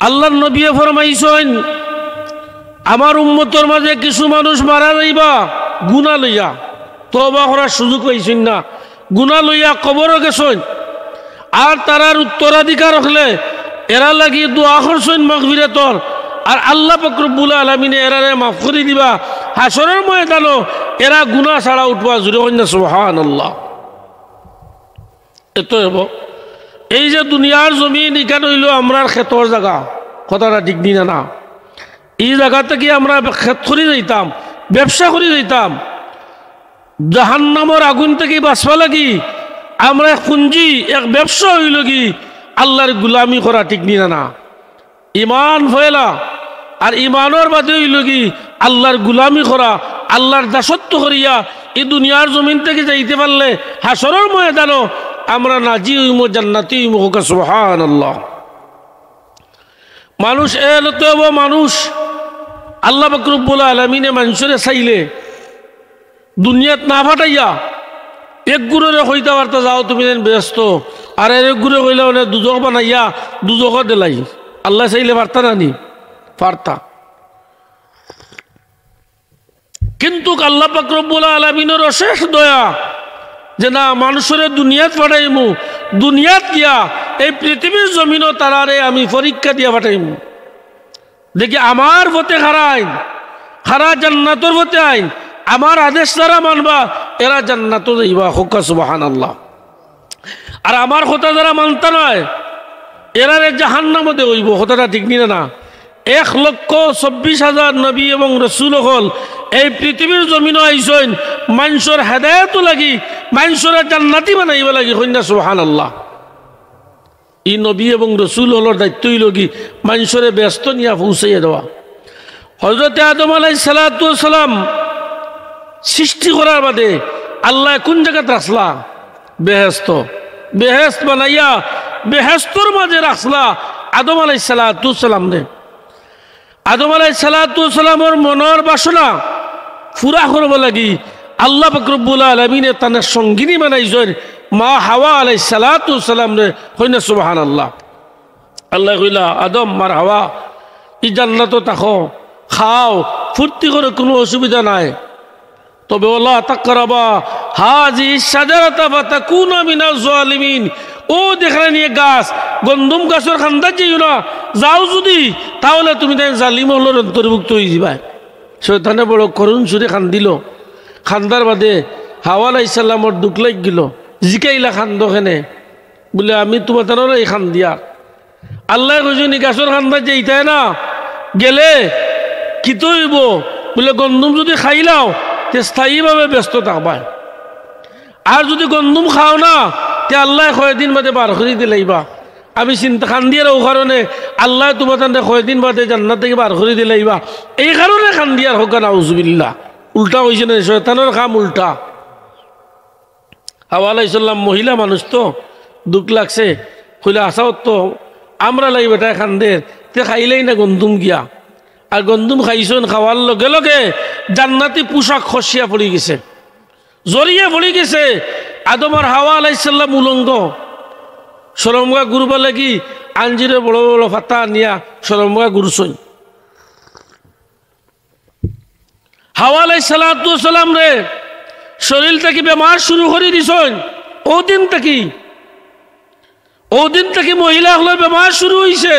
আল্লাহর নবী ফরমাইছেন আমার উম্মতের মাঝে কিছু মানুষ মারা যাইবা গুনাহ লইয়া, তওবা করার সুযোগ পাইছেন না, গুনাহ লইয়া কবরও গেছেন, আর তারার উত্তরাধিকার হলে এরা লাগি দোয়া করছেন মাগফিরাতর, আর আল্লাহ পাক রব্বুল আলামিনে এরারে মাফ করে দিবা। হাসরের ময়দানও এরা গুনাহ ছাড়া উঠবা। জুড়ে কন্যা সুবহানাল্লাহ। এত হব এই যে দুনিয়ার জমিন এখানে হইল আমরার ক্ষেতর জায়গা, কথাটা ঠিক দিনা না। এই জায়গা থেকে আমরা ক্ষেত করে যাইতাম, ব্যবসা করে যাইতাম। জাহান্নামের আগুন থেকে বাঁচবা লাগি আমরা পুঞ্জি এক ব্যবসা হইল কি আল্লাহর গুলামি করা ঠিক দিনা না। ইমান ফেলা আর ইমানের বাদে হইল কি আল্লাহর গুলামি করা, আল্লাহর দাসত্ব করিয়া এই দুনিয়ার জমিন থেকে যাইতে পারলে হাসরের ময়দানও আমরা নাজি হইম, জান্নাতি হইম। সুবহানাল্লাহ। মানুষ এলতে মানুষ আল্লাহ পাক রব্বুল আলামিনে মানুষরে চাইলে দুনিয়াত না ফাটাইয়া এক গুণরে হইতে পারতা যাও তুমি ব্যস্ত, আর এক গুণে কইলে মানে দুজক বানাইয়া দুজক দিলাই। আল্লাহ চাইলে পারতা না নি? পারতা। কিন্তু আল্লাহ পাক রব্বুল আলামিনের অশেষ দয়া যে না মানুষের দুনিয়াত পাঠাইমু, দুনিয়াত গিয়া এই পৃথিবীর জমিনও তারারে আমি পরীক্ষা দিয়া পাঠাইমু। দেখি আমার পথে খারা আইন, খারা জান্নাতর পথে আইন, আমার আদেশ যারা মানবা এরা জান্নাতও যাইবা। হুক্কা সুবহানাল্লাহ। আর আমার কথা যারা মানতা নয় এরারে জাহান্নামে হইব। কথাটা ঠিক নিনা না? 1,24,000 নবী এবং রসুল হল এই পৃথিবীর জমিনও আইসেন মানুষের হেদায়ত লাগি, মানুষের জান্নাতি বানাইব লাগি। কন্যা সুবহানাল্লাহ। এই নবী এবং রসুল হলর দায়িত্ব হইল কি মানুষের ব্যস্ত নিয়ে পৌঁছাইয়া দেওয়া। হযরত আদম আলাইহিস সালাতু ওয়াস সালাম সৃষ্টি করার বাদে আল্লাহ কোন জায়গাতে রাখলা? বেহেশত। বেহেশত বানাইয়া বেহেশতর মাঝে রাখলা আদম আলাইহিস সালাতু ওয়াস সালাম রে। আদম আলাইহিস সালাতু ওয়াস সালামের মনের বাসনা পুরা করব লাগি আল্লাহ পাক রব্বুল আলামিনে তানের সঙ্গিনী বানাইছেন মা হাওয়া আলাইহিস সালাতু ওয়াস সালাম রে। কইনা সুবহানাল্লাহ। আল্লাহ কইলা আদম মার হাওয়া এই জান্নাতে থাকো, খাও, ফুর্তি করে, কোনো অসুবিধা নাই, তবে ওয়ালা তাকরাবা হাযিহি শাজারাতা ফাতাকুনা মিনাজ জালিমিন। ও দেখলেন এই গাছ, গন্ধম গাছের খান্দা যাইও না, যাও যদি তাহলে তুমি তাই জালিম হলোর অন্তর্ভুক্ত হয়ে যাবা। শয়তানে বড় করুণ সুরে খান্দিল। খান্দার বাদে হাওয়া আলাইহিস সালামর দুঃখ লাগ গেল। জিকাইলা খান্দ খেনে বলে আমি তোমার তার এই খান্দিয়া। আল্লাহ কইনি গাছের খান্দা যাইতাই না, গেলে কি তো হইব বলে গন্ধম যদি খাইলাও তে স্থায়ীভাবে ব্যস্ত থাকবা, আর যদি গন্ধম খাও না তে আল্লাহ কয়েকদিন বাদে বার করে দিলাইবা। আমি চিন্তা খান্দিয়ার ও কারণে আল্লাহ তোমার তান্তে কয়েকদিন বাদে জান্নাত থেকে বার করে দিলাইবা, এই কারণে খান্দিয়ার হোক না। আউযুবিল্লাহ। উল্টা হয়েছে না, শয়তানের কাম উল্টা। হাওয়া আলাইহিস সালাম মহিলা মানুষ তো দুঃখ লাগছে, কইলে আসাও তো আমরা লাগি বেটা খান্দের তে খাইলেই না গন্ধুম গিয়া। আর গন্ধুম খাইছেন, খাওয়ার লগে লগে জান্নাতি পোশাক খসিয়া পড়ে গেছে, জড়িয়ে পড়ে গেছে। আদম আর হাওয়া আলাইহিস সালাম উলঙ্গ। সরমগা গুরুব লাগি আঞ্জিরে বড় বড় ফাতা নিয়া সরমগা গুরুছই। হাওয়া আলাইহিস সালাতু ওয়াস সালাম রে শরীর থেকে বেমার শুরু করে দিছেন। ওদিন থেকে মহিলা হলে বেমার শুরু হয়েছে,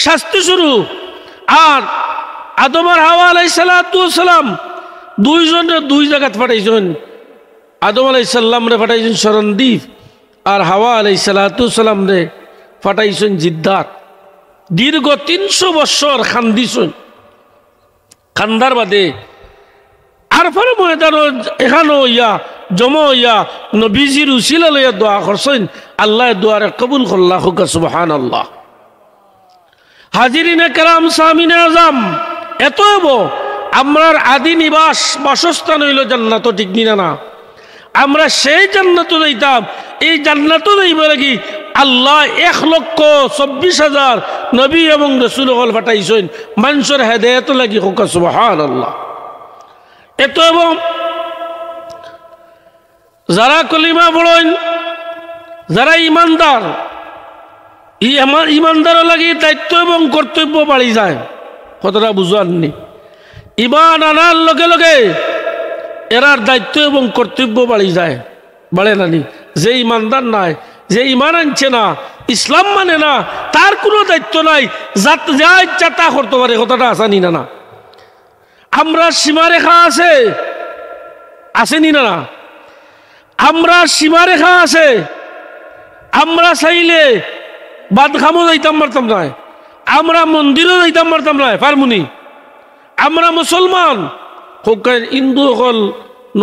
শাস্তি শুরু। আর আদম আর হাওয়া আলাইহিস সালাতু ওয়াস সালাম দুইজনের দুই জায়গাত পাঠাইছেন। আদম আলাইহিস সালাম রে পাঠাইছেন শরণদ্বীপ, আর হাওয়া আলাইহিস সালাতু ওয়াস সালাম রে পাঠাইছেন জিদ্দাত। দীর্ঘ 300 বছর খান্দিছেন। খান্দার বাদে আর পরে ময়দান এখানো ইয়া জমা ইয়া নবীজির উসিলা লইয়া দোয়া করছেন। আল্লাহ দোয়ারে কবুল করলা। হুকা সুবহানাল্লাহ। হাজিরিনে কেরাম, সামিনে আজম, এত হব আমরার আদি নিবাস বাসস্থান হইল জান্নাত। ঠিক নিনা না? আমরা সেই জান্নাত যাইতাম। এই জান্নাত যাইব লাগি আল্লাহ 1,24,000 নবী এবং রসুল হল পাঠাইছেন মানুষের হেদায়েত লাগি। হুকা সুবহানাল্লাহ। এত এবং যারা কলিমা পড়েন, যারা ইমানদার, ইমানদারও লাগি দায়িত্ব এবং কর্তব্য বাড়ি যায়। কথাটা বুঝাননি? ইমান আনার লগে লগে এরার দায়িত্ব এবং কর্তব্য বাড়ি যায়, বাড়ে নানি? যে ইমানদার নাই, যে ইমান আনছে না, ইসলাম মানে না, তার কোনো দায়িত্ব নাই, যা ইচ্ছা তা করতে পারে। কথাটা আসানি না? না, আমরা সীমারেখা আসেনি না? আমরা সীমারেখা আছে, আমরা চাইলে বাদখামও যাইতাম পারতাম না, আমরা মন্দিরও যাইতাম পারতাম না, পারমুনি? আমরা মুসলমান হিন্দু সকল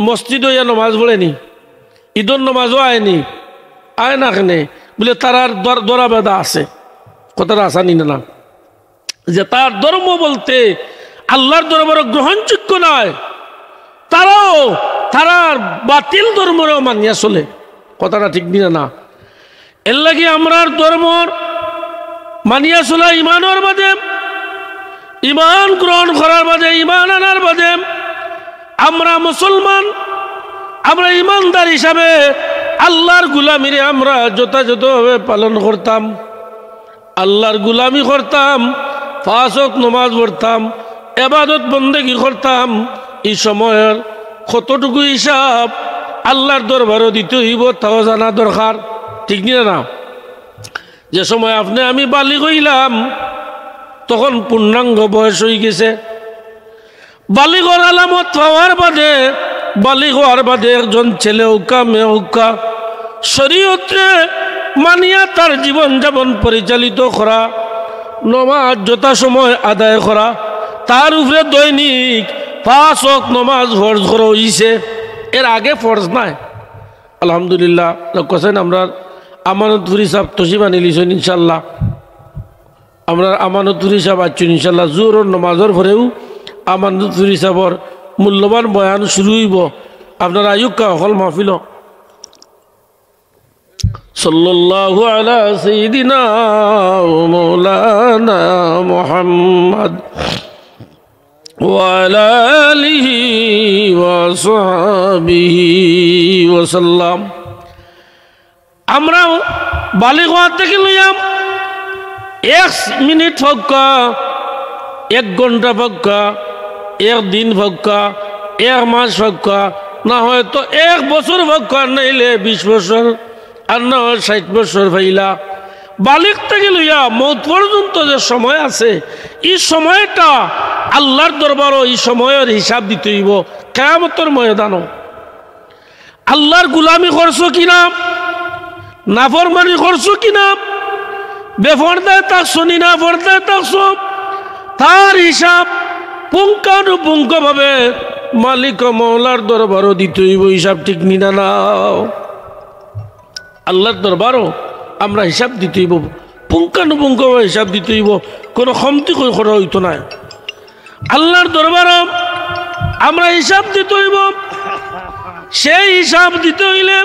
মসজিদ হইয়া নমাজ পড়েনি, ঈদর নমাজও আয়নি, আয় না কেনে বলে তার দরা বেদা আছে। কথাটা আসানি না? যে তার ধর্ম বলতে আল্লাহর দরবারে গ্রহণযোগ্য নয়, তারার বাতিল ধর্মরেও মানিয়া চলে। কথাটা ঠিক দিনা না? এর লাগি আমরার ধর্মর মানিয়া চলা ইমানের বাদে, ইমান গ্রহণ করার বাদে, ইমান আনার বাদে আমরা মুসলমান, আমরা ইমানদার হিসাবে আল্লাহর গুলামিরে আমরা যথাযথভাবে পালন করতাম, আল্লাহর গুলামি করতাম, 5 ওয়াক্ত নামাজ পড়তাম, ইবাদত বন্দেগী করতাম। এই সময়ের কতটুকু হিসাব আল্লাহর দরবারে দিতে হইব তাও জানা দরকার। ঠিক না? যে সময় আপনি আমি বালিগ হইলাম তখন পূর্ণাঙ্গ বয়স হয়ে গেছে। বালিগর আলামত পাওয়ার বাদে, বালিগ হওয়ার বাদে একজন ছেলে হোক মেয়ে হোক শরীয়তে মানিয়া তার জীবন যাপন পরিচালিত করা, নমাজ যথাসময় আদায় করা, তার উপরে দৈনিক 5 ওয়াক্ত নমাজ ফরজ করা হয়েছে। এর আগে ফরজ নাই। আলহামদুলিল্লাহ কোসেন আমরা আমানতপুর হিসাব তসিবা নিলিছেন ইনশাল্লাহ। আমরা আমানতপুর হিসাব আচ্ছুন ইনশাল্লাহ। জোহরের নমাজের পরেও আমানতপুর হিসাবর মূল্যবান বয়ান শুরু হইব। আপনার আয়ুক্কা হল মাহফিল। সাল্লাল্লাহু আলা সাইয়্যিদিনা ওয়া মাওলানা মুহাম্মদ ওয়া আলা আলিহি ওয়া সাহবিহি ওয়া সাল্লাম। আমরা বালিগ হওয়ার থেকে লইয়াম 1 মিনিট ফক্কা, 1 ঘন্টা ফক্কা, 1 দিন ফক্কা, 1 মাস ফক্কা, না হয়তো 1 বছর ফক্কা, নাইলে 20 বছর, আর না হয় 60 বছর ফাইলা। বালিগ থেকে লইয়া মৌত পর্যন্ত যে সময় আছে, এই সময়টা আল্লাহর দরবারও এই সময়ের হিসাব দিতে হইব কিয়ামতের ময়দানও। আল্লাহর গুলামি করছো কিনা, নাফরমানি করছো কিনা, বেফরদায় থাকছো নি না ফরদায় থাকছো, তার হিসাব পুঙ্খানুপুঙ্খভাবে মালিক মৌলার দরবারও দিতে হইব হিসাব। ঠিক নিনা নাও? আল্লাহর দরবারও আমরা হিসাব দিতে হইব, পুঙ্খানুপুঙ্খভাবে হিসাব দিতে হইব, কোনো কমতি করা হইতো না। আল্লাহর দরবারও আমরা হিসাব দিতে হইব। সেই হিসাব দিতে হইলে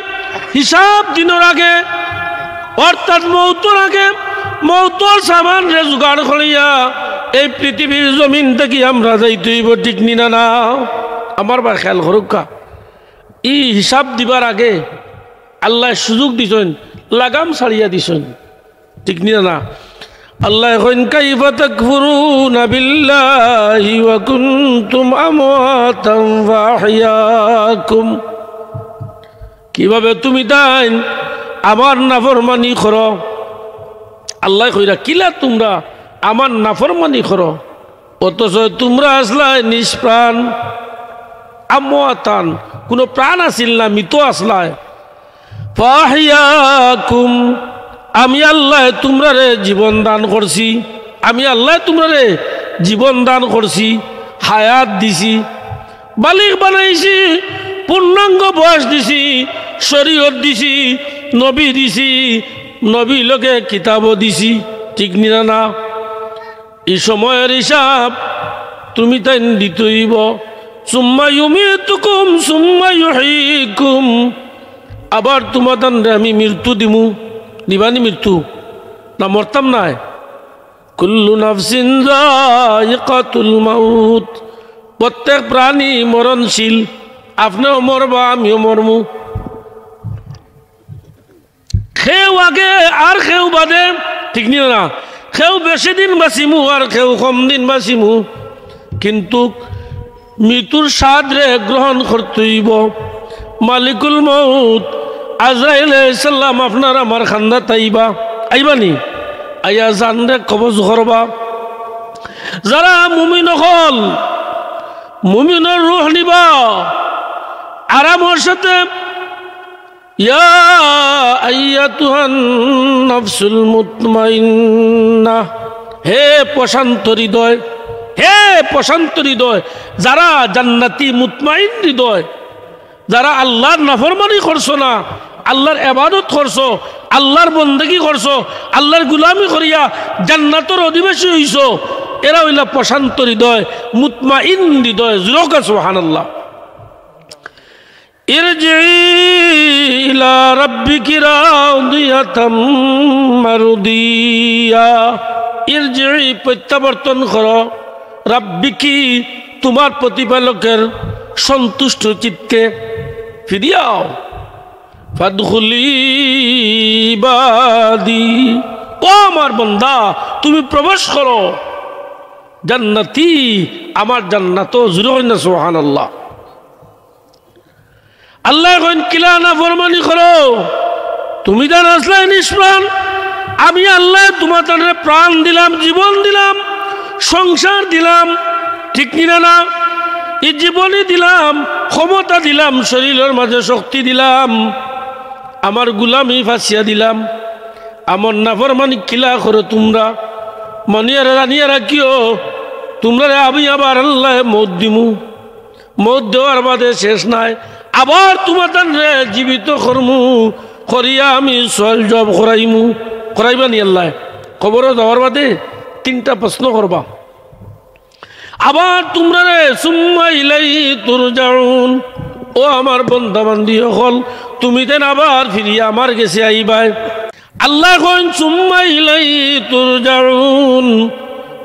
হিসাব দিনের আগে, অর্থাৎ মৌতর আগে, মৌতর সামান রে জোগাড় করিয়া এই পৃথিবীর জমিন থেকে আমরা যাইতে হইব। ঠিক নিনা না? আমার বা খেয়াল করুকা, এই হিসাব দিবার আগে আল্লাহ সুযোগ দিছেন, লাগাম ছাড়িয়া দিছেন। ঠিক নিনা না? আল্লাহ কইন কাইফা তাকফুরুনা বিল্লাহি ওয়া কুনতুম আমওয়াতান ফাহিয়াকুম। কিভাবে তুমি তাই আমার নাফরমানি করো? আল্লাহ কইরা কিলা তোমরা আমার নাফরমানি করো, অথচ তোমরা আসলাই নিষ্প্রাণ। আমওয়াতান, কোনো প্রাণ আসিল না, মৃত আসলাই। ফাহিয়াকুম, আমি আল্লাহ তোমরা রে জীবন দান করছি, আমি আল্লাহ তোমরা রে জীবন দান করছি, হায়াত দিছি, বালিগ বানাইছি, পূর্ণাঙ্গ বয়স দিছি, শরীয়ত দিছি, নবী দিছি, নবী লোকে কিতাবও দিছি। ঠিক নিনা না? এই সময়ের হিসাব তুমি তাই দিতে হইব। সুম্মা ইউমিতুকুম সুম্মা ইউহয়িকুম, আবার তোমাদের আমি মৃত্যু দিমু। দিবানি মৃত্যু? না মরতাম নাই? কুল্লু নাফসিন যায়িকাতুল মাউত, প্রত্যেক প্রাণী মরণশীল। আপনিও মরবা, আমিও মরমু। খেউ আগে আর খেউ বাদে, ঠিক নিও না কেউ বেশি দিন বাঁচিমু আর কেউ কম দিন বাঁচিমু কিন্তু মৃত্যুর স্বাদ রে গ্রহণ করতেইব মালিকুল মউত আজরাইল আলাইহিস সালাম আপনার আমার খান্দা তাইবা আইবানি আইয়া জান রে কবজ করবা যারা মুমিন হল মুমিনের রূহ নিবা আরামের সাথে ইয়া আইয়াতুহান নাফসুল মুতমাইন্নাহ হে প্রশান্ত হৃদয় হে প্রশান্ত হৃদয় যারা জান্নাতি মুতমাইন হৃদয় যারা আল্লাহর নাফরমানি করছো না আল্লাহর ইবাদত করছো আল্লাহর বন্দেগী করছো আল্লাহর গোলামি করিয়া জান্নাতের অধিবাসী হইছো এরা হইলা প্রশান্ত হৃদয় মুতমাইন হৃদয় জোরে সুবহানাল্লাহ ইরজি ইলা রাব্বিকি রাদিয়াতাম মারদিয়া ইরজি প্রত্যাবর্তন করো রাব্বিকি তোমার প্রতিপালকের সন্তুষ্ট চিত্তে ফিরিয়াও ফাদখুলি ইবাদি ও আমার বান্দা তুমি প্রবেশ করো জান্নাতি আমার জান্নাত জোরে না সুবহানাল্লাহ আল্লাহ কইন কিলা না ফরমানি করো তুমি জান আসলে নিষ্প্রাণ আমি আল্লাহ তোমাদের প্রাণ দিলাম জীবন দিলাম সংসার দিলাম ঠিক নিনা না এই জীবনে দিলাম ক্ষমতা দিলাম শরীরের মাঝে শক্তি দিলাম আমার গোলামি ফাঁসিয়া দিলাম আমার নাফরমানি কিলা করো তোমরা মনিয়ারা রানিয়া রাখিও তোমরা আমি আবার আল্লাহ মৌত দিমু মৌত দেওয়ার বাদে শেষ নাই আবার তোমাদের জীবিত কর্মু করিয়া আমি সল জব করাইমু করাইবা নি আল্লাহ খবর দেওয়ার বাদে তিনটা প্রশ্ন করবা আবার তোমরা সুম্মা ইলাইহি তুরজাউন ও আমার বান্দা বান্দি হল তুমি দেন আবার ফিরিয়া আমার কাছে আইবাই আল্লাহ কইন সুম্মা ইলাইহি তুরজাউন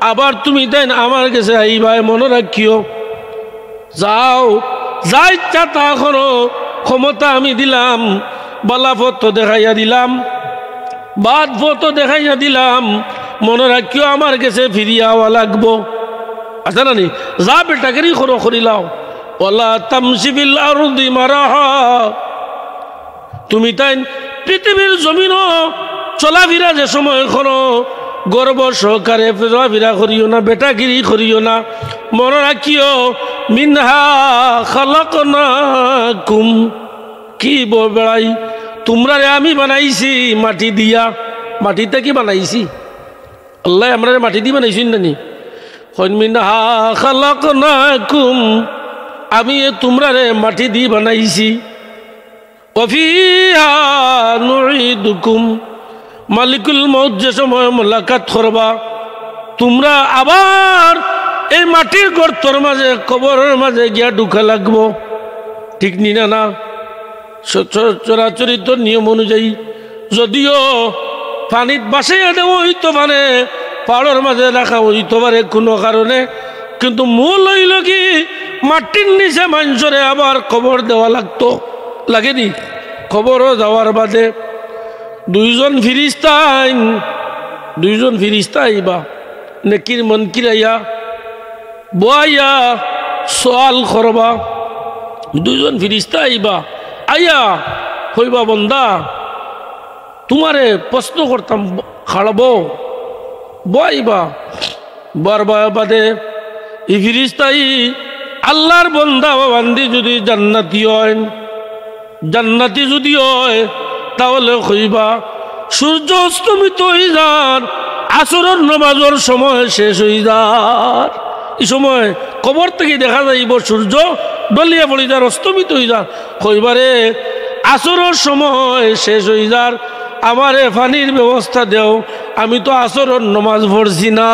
আবার তুমি দেন আমার কাছে আইবাই মনে রাখিও যাও যা ইচ্ছা তা করো ক্ষমতা আমি দিলাম বালা ফটো দেখাইয়া দিলাম বাদ ফটো দেখাইয়া দিলাম মনে রাখিও আমার কাছে ফিরিয়া হওয়া লাগবো আচ্ছা না নি যা বেটাকেরই করো করিলাও ওয়ালা তামশি ফিল আরদি মারাহা তুমি তাই পৃথিবীর জমিনও চলাফেরা যে সময় করো গর্ব সহকারে ফেরাফেরা করিও না বেটাগিরি করিও না মনে রাখিও মিনহা খালাকনাকুম কি বেড়াই তোমরা আমি বানাইছি মাটি দিয়া মাটিতে কি বানাইছি আল্লাহ আমরা মাটি দিয়ে বানাইছি না নি মিনহা খালাকনাকুম আমি তোমরা মাটি দিয়ে বানাইছি ওয়াফিহা নুঈদুকুম মালিকুল মউত যে সময় মোলাকাত করবা তোমরা আবার এই মাটির গর্তর মাঝে কবরের মাঝে গিয়া ঢুকা লাগবো ঠিক নিনা না চরাচরিত নিয়ম অনুযায়ী যদিও পানিত বাসাইয়া দেওয়া হইতে পারে পাহাড়ের মাঝে রাখা হইতে পারে কোনো কারণে কিন্তু মূল হইল কি মাটির নিচে মানুষরে আবার কবর দেওয়া লাগতো লাগেনি কবরও যাওয়ার বাদে দুইজন ফিরিস্তা আইবা নেকির মনকির আইয়া বইয়া সওয়াল করবা দুইজন ফিরিস্তা আইবা আইয়া হইবা বন্দা তোমারে প্রশ্ন করতাম খাড়াবো বইবা বারবার বাদে এই ফিরিস্তাই আল্লাহর বন্দা বান্দি যদি জান্নাতি যদি হয় তাহলে কইবা সূর্য অস্তমিত হয়ে যান আসরের নামাজের সময় শেষ হয়ে যান এই সময় কবর থেকে দেখা যাইব সূর্য ডলিয়া পড়ে যার অস্তমিত হয়ে যান কইবারে আসরের সময় শেষ হয়ে যার আমারে পানির ব্যবস্থা দেও আমি তো আসরের নামাজ পড়ছি না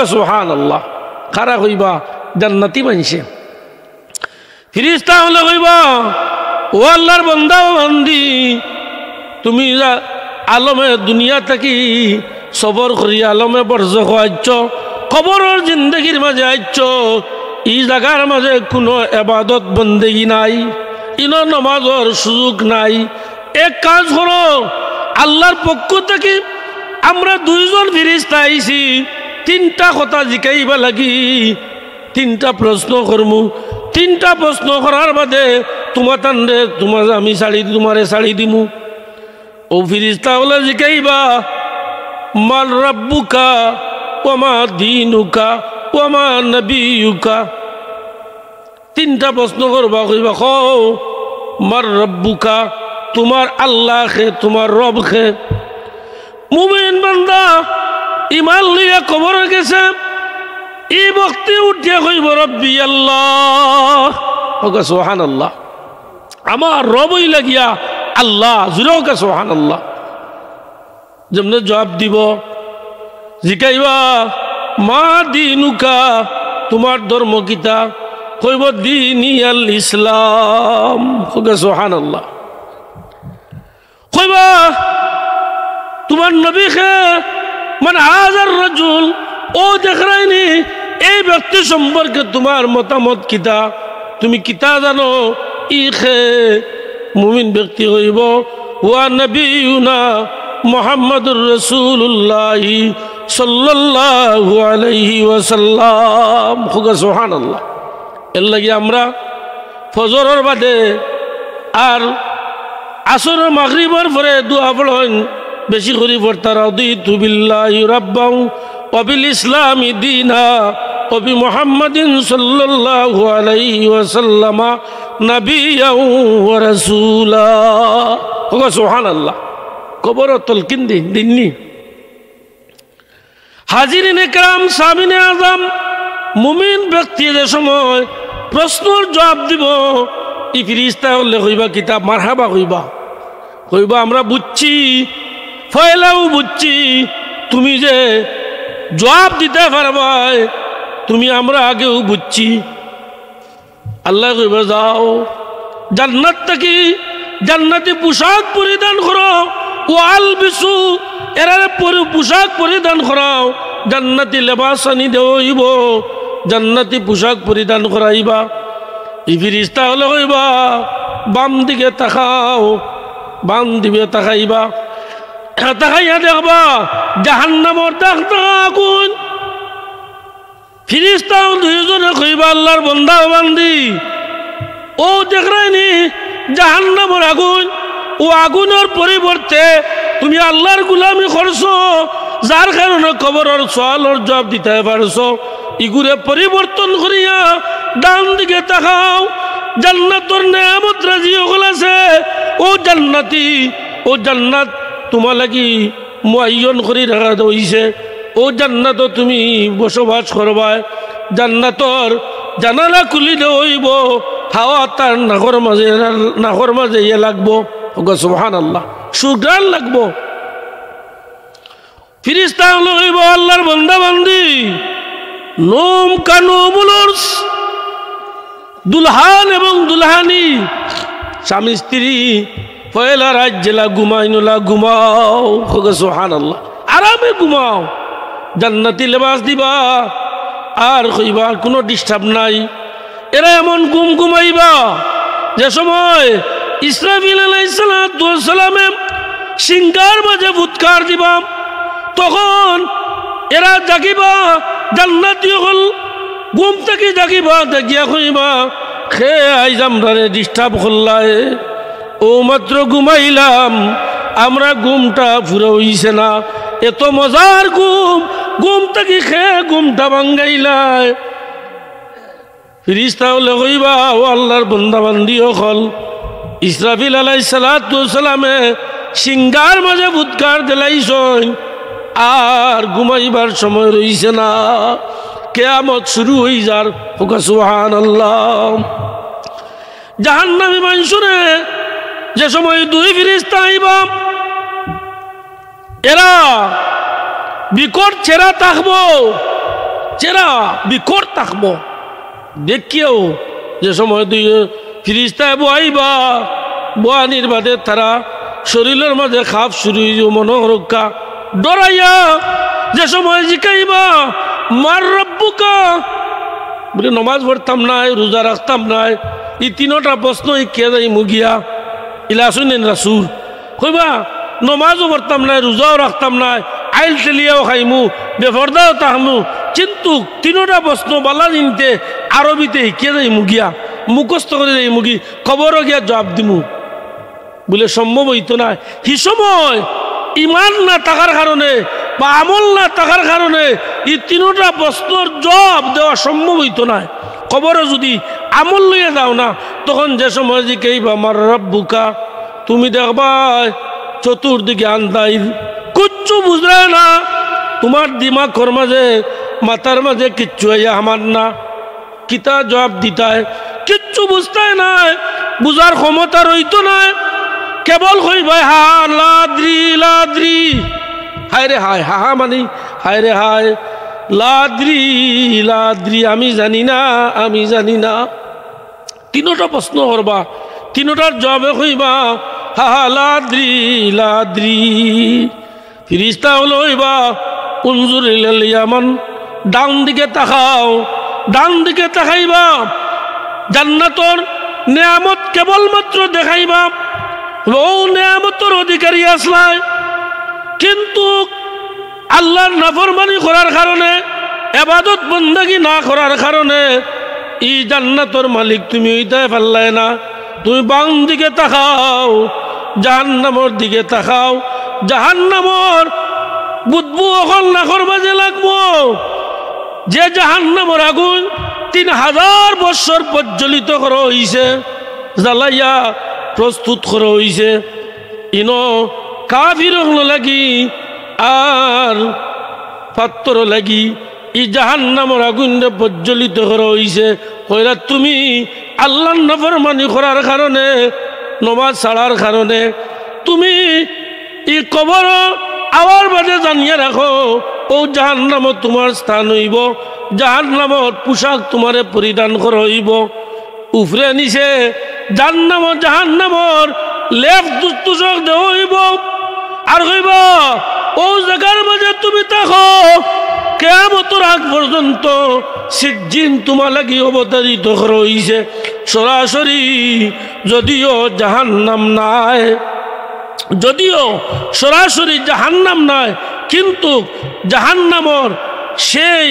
সুবহানাল্লাহ খারা কইবা জান্নাতি মানছে ফিরিস্তা হলে কইবা ও আল্লাহর বান্দা বান্দি তুমি আলমে দুনিয়া থাকি সবর করি আলমে বর্জক আইছ কবরের জিন্দগির মাঝে আইছ এই জায়গার মাঝে কোনো এবাদত বন্দেগি নাই ইনো নামাজের সুযোগ নাই এক কাজ করো আল্লাহর পক্ষ থেকে আমরা দুইজন ফেরেশতা আইছি তিনটা কথা জিকাইবা লাগি তিনটা প্রশ্ন করমু তিনটা প্রশ্ন করার বাদে তোমার আমি তোমারে শাড়ি দিমু ও ফেরেশতা হলে জিকাইবা মাল রাব্বুকা ওমা দীনুকা ওমা নবিয়ুকা তিনটা প্রশ্ন করবা কইবা কও মার রব্বুকা তোমার আল্লাহ খে তোমার রব খে মুমিন বান্দা ইমান লইয়া কবর গেছে এই বক্তি উঠিয়া কইব রব্বি আল্লাহ ওকে সুবহানাল্লাহ আমার রবই লাগিয়া আল্লাহ জুড়েও কে সুবহানাল্লাহ যেমন জবাব দিব জিকাইবা মা দিনুকা তোমার ধর্ম কিতা কইব দিনী আল ইসলাম ওকে সুবহানাল্লাহ কইবা তোমার নবী খে মানে হাজার রাজুল ও দেখরাইনি এই ব্যক্তি সম্পর্কে তোমার মতামত কিতা তুমি কিতা জানো ই খে মুমিন ব্যক্তি হইব ওয়া নবিয়ুনা মুহাম্মাদুর রাসূলুল্লাহ সাল্লাল্লাহু আলাইহি ওয়াসাল্লাম সুবহানাল্লাহ এর লাগি আমরা ফজরের বাদে আর আসরের মাগরিবের পরে দোয়া পড়েন বেশি করে পড়তা রাদিতু বিল্লাহি রাব্বান ওয়া বিল ইসলামি দীনা ওয়া বি মুহাম্মাদিন সাল্লাল্লাহু আলাইহি ওয়াসাল্লাম নাবিয়্যান ওয়া রাসূলা ওয়া সুবহানাল্লাহ কবর তলকিন দিননি হাজিরিন ইকরাম সামিনে আযম মুমিন ব্যক্তি যে সময় প্রশ্নের জবাব দিব ই ফেরেশতা হলে কইবা কিতাব মারহাবা কইবা আমরা বুঝছি ফয়লাও বুঝছি তুমি যে জবাব দিতে পারবা তুমি আমরা আগেও বুঝছি আল্লাহ কইবা যাও জান্নাত থেকে জান্নাতি পোশাক পরিধান করো ওয়াল বিসু এরা পোশাক পরিধান করাও জান্নাতি লেবাস আনি দেব জান্নাতি পোশাক পরিধান করাইবা এই ফেরেশতা হলে কইবা বাম দিকে তাকাও বাম দিকে তাকাইবা তাকাইয়া দেখবা জাহান্নামের দাগ আগুন ফেরেশতা দুইজনে কইবা আল্লাহর বান্দা বান্দি ও দেখরাইনি জাহান্নামের আগুন ও আগুনের পরিবর্তে তুমি আল্লাহর গোলামি করছো যার কারণে কবরের সওয়ালের জবাব দিতে পারছো ইগুরে পরিবর্তন করিয়া ডান দিকে তাকাও জান্নাতের নেয়ামত রাজি হল আছে ও জান্নাতি ও জান্নাত তোমার লাগি মুআয়্যান করে রাখা হইছে ও জান্নাত তুমি বসবাস করবা জান্নাতর জানালা খুলি হইব হাওয়া তার নাগর মাঝে ইয়ে লাগবো ওগো সুবহানাল্লাহ সুগ্রাণ লাগবো ফেরেশতা হইব আল্লাহর বান্দা বান্দি নোম কানুমুলর দুলহান এবং দুলহানি স্বামী স্ত্রী পয়লা রাজ্যেলা ঘুমাইনুলা ঘুমাও ওগো সুবহানাল্লাহ আরামে ঘুমাও জান্নাতি লেবাস দিবা আর কইবা কোনো ডিস্টার্ব নাই এরা এমন ঘুমাইবা যে সময় ইসরাফিল আলাইহিস সালামে সিংহার মাঝে ফুৎকার দিবা তখন এরা জাগিবা জান্নাতি হল ঘুম থেকে জাগিবা জাগিয়া কইবা খে আইজ আমরা ডিস্টার্ব করলায় ও মাত্র ঘুমাইলাম আমরা ঘুমটা পুরো হইছে না এত মজার ঘুম থেকে খে ঘুমটা ভাঙ্গাইলায় ফেরেশতা হলে কইবা ও আল্লাহর বান্দা বান্দি হল ইসরাফিল আলাইহিস সালামে সিংহার মাঝে ফুৎকার দিলাইছেন আর ঘুমাইবার সময় রইছে না কিয়ামত শুরু হই যার ওগো সুবহানাল্লাহ জাহান্নামী মানুষরে যে সময় দুই ফেরেশতা আইবা এরা বিকট চেরা থাকবো চেরা বিকট থাকবো দেখিও যে সময় দুই ফেরেশতা আইবা বোয়ানির বাদে তারা শরীরের মাঝে খাপ শুরু হইব মনোরক্ষা ডরাইয়া যে সময় জিকাইবা মার রব্বুকা বলে নমাজ পড়তাম নাই রোজা রাখতাম নাই এই তিনটা প্রশ্ন কে যাই মুগিয়া ইলা শুনেন রাসূল কইবা নমাজও পড়তাম না, রোজাও রাখতাম না, আইল তেলিয়াও খাইমু, বেফরদাও তাহমু, কিন্তু তিনোটা প্রশ্ন বালা জিনতে আরবিতে শিখে যাই মুগিয়া, মুখস্থ করে যাই মুগি, খবরও গিয়া জবাব দিমু বলে সম্ভব হইতো না। সে সময় ইমান না থাকার কারণে বা আমল না থাকার কারণে এই তিনোটা প্রশ্নর জবাব দেওয়া সম্ভব হইতো না। খবরও যদি আমল লইয়া যাও না, তখন যে সময় জিকেইবা আমার রব্বুকা, তুমি দেখবাই চতুর্দিকে আন্দাই, কিচ্ছু বুঝলে না, তোমার দিমাগের মাঝে মাথার মাঝে কিচ্ছু আমার না, কিতা জবাব দিতায় কিচ্ছু বুঝতায় নাই, বুঝার ক্ষমতা রইতো না, কেবল কইবাই হা লাদ্রি লাদ্রি, হায় রে হায়, হা হা মানি হায় রে হায়, লাদ্রি লাদ্রি, আমি জানি না আমি জানি না। তিনোটা প্রশ্ন করবা, তিনোটার জবাবে কইবা হা হা লাদ্রি লাদ্রি। ফিরিস্তা হলো হইবা উনজুর ইলাল ইয়ামান, ডান দিকে তাকাও, ডান দিকে তাকাইবা, জান্নাতর নিয়ামত কেবলমাত্র দেখাইবা, ও নিয়ামতর অধিকারী আসলাই, কিন্তু আল্লাহর নাফরমানি করার কারণে, ইবাদত বন্দেগী না করার কারণে এই জান্নাতর মালিক তুমি হইতে পারলাই না। তুমি বাম দিকে তাকাও, জাহান্নামের দিকে তাকাও, জাহান্নামের বুদবু অকল নাকর মাঝে লাগবো, যে জাহান্নামের আগুন 3000 বছর প্রজ্বলিত করা হইছে, জ্বালাইয়া প্রস্তুত করা হইছে, ইনো কাফির লাগি আর পাত্র লাগি এই জাহান্নামের আগুনে প্রজ্বলিত করা হইছে। কইরা তুমি আল্লাহর নাফরমানি করার কারণে, নমাজ ছাড়ার কারণে তুমি এই কবর আওয়ার বাদে জানিয়ে রাখো, ও জাহান্নামত তোমার স্থান হইব, জাহান্নামত পোশাক তোমারে পরিধান করা হইব, উফরে নিচে জাহান্নামত জাহান্নামর লেফ দুস্তোষক দেওয়া হইব, আর হইব ও জায়গার মাঝে তুমি থাকো কিয়ামতের আগ পর্যন্ত। সিজ্জিন তোমার লাগি অবতারিত করা হইছে, সরাসরি যদিও জাহান্নাম নাই, যদিও সরাসরি জাহান্নাম নাই, কিন্তু জাহান্নামর সেই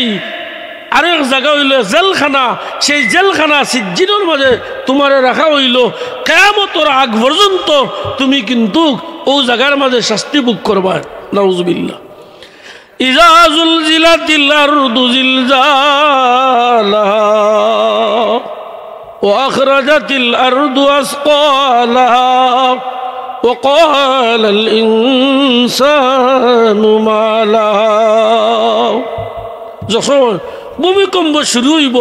আরেক জায়গা হইল জেলখানা, সেই জেলখানা সিজ্জিনের মাঝে তোমার রাখা হইল, কিয়ামতের আগ পর্যন্ত তুমি কিন্তু ও জায়গার মাঝে শাস্তি ভোগ করবা। নাউজুবিল্লাহ। ইযা যুলজিলাতিল আরদু জিলজালাহা ওয়া আখরাজাতিল আরদু আসকালাহা ওয়া ক্বালাল ইনসানু মা লাহা। যখন ভূমিকম্প শুরু হইব,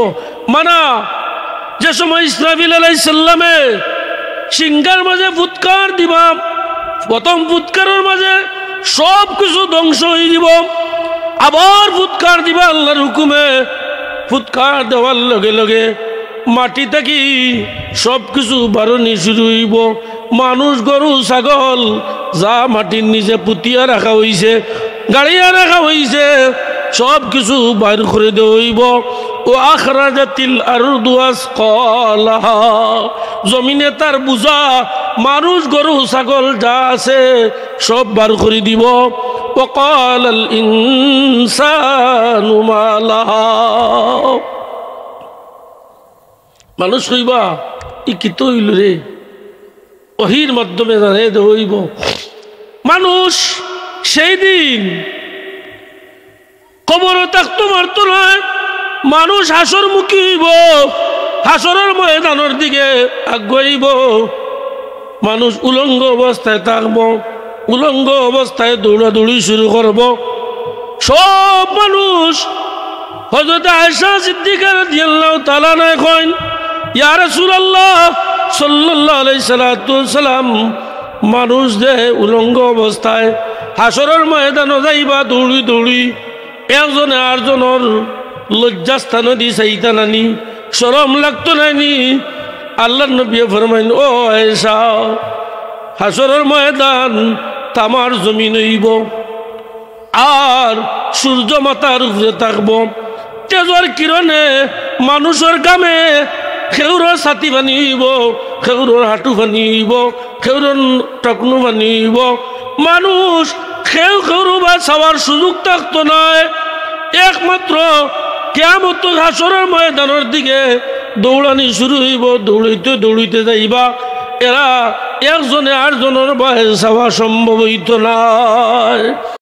মানা যে সময় ইসরাফিল আলাইহিস সালামে সিংহার মাঝে ফুৎকার দিবা, প্রথম ফুৎকারের মাঝে সব কিছু ধ্বংস হয়ে যাব, আবার ফুৎকার দিবা আল্লাহর হুকুমে, ফুৎকার দেওয়ার লগে লগে মাটি থেকে সব কিছু বারণি শুরু হইব, মানুষ গরু ছাগল যা মাটির নিচে পুতিয়া রাখা হইছে, গাড়িয়া রাখা হইছে, সব কিছু বাইর করে দেওয়া হইব। ও আখরাজাতিল আরদু আসকালাহা, জমিনে তার বুঝা মানুষ গরু ছাগল যা আছে সব বার করে দিব। ও ক্বালাল ইনসানু মা লাহা, মানুষ কইবা ই কি তো হইল রে, ওহির মাধ্যমে জানাই হইব। মানুষ সেই দিন কবরও থাকতো মারতো নয়, মানুষ হাসর মুখী হইব, হাসরের ময়দানের দিকে আগাইব, মানুষ উলঙ্গ অবস্থায় থাকব, উলঙ্গ অবস্থায় দৌড়াদৌড়ি শুরু করব। সব মানুষ হযরত আয়েশা সিদ্দিকা রাদিয়াল্লাহু তাআলা আনহা কইন, ইয়া রাসূলুল্লাহ সাল্লাল্লাহু আলাইহি সাল্লাম, মানুষ যে উলঙ্গ অবস্থায় হাসরের ময়দানে যাইবা দৌড়ি দৌড়ি, একজনে আরেকজনের লজ্জাস্থান দি চাইতা নানি, শরম লাগতো নানি। আল্লাহর নবী ফরমাইন, ও আয়েশা, হাসরের ময়দান তামার জমিন হইব, আর সূর্য মাথার উপরে থাকব, তেজর কিরণে মানুষের গামে খেউরের ছাতি বানি হইব, খেউরের হাঁটু বানি হইব, খেউরের টকনু বানি হইব, মানুষ খেউ খেউরুবা ছাওয়ার সুযোগ থাকতো নয়। একমাত্র কিয়ামত হাসরের ময়দানের দিকে দৌড়ানি শুরু হইব, দৌড়াইতে দৌড়াইতে যাইবা। এরা একজনে আটজনের ভয়ে ছাওয়া সম্ভব হইত না।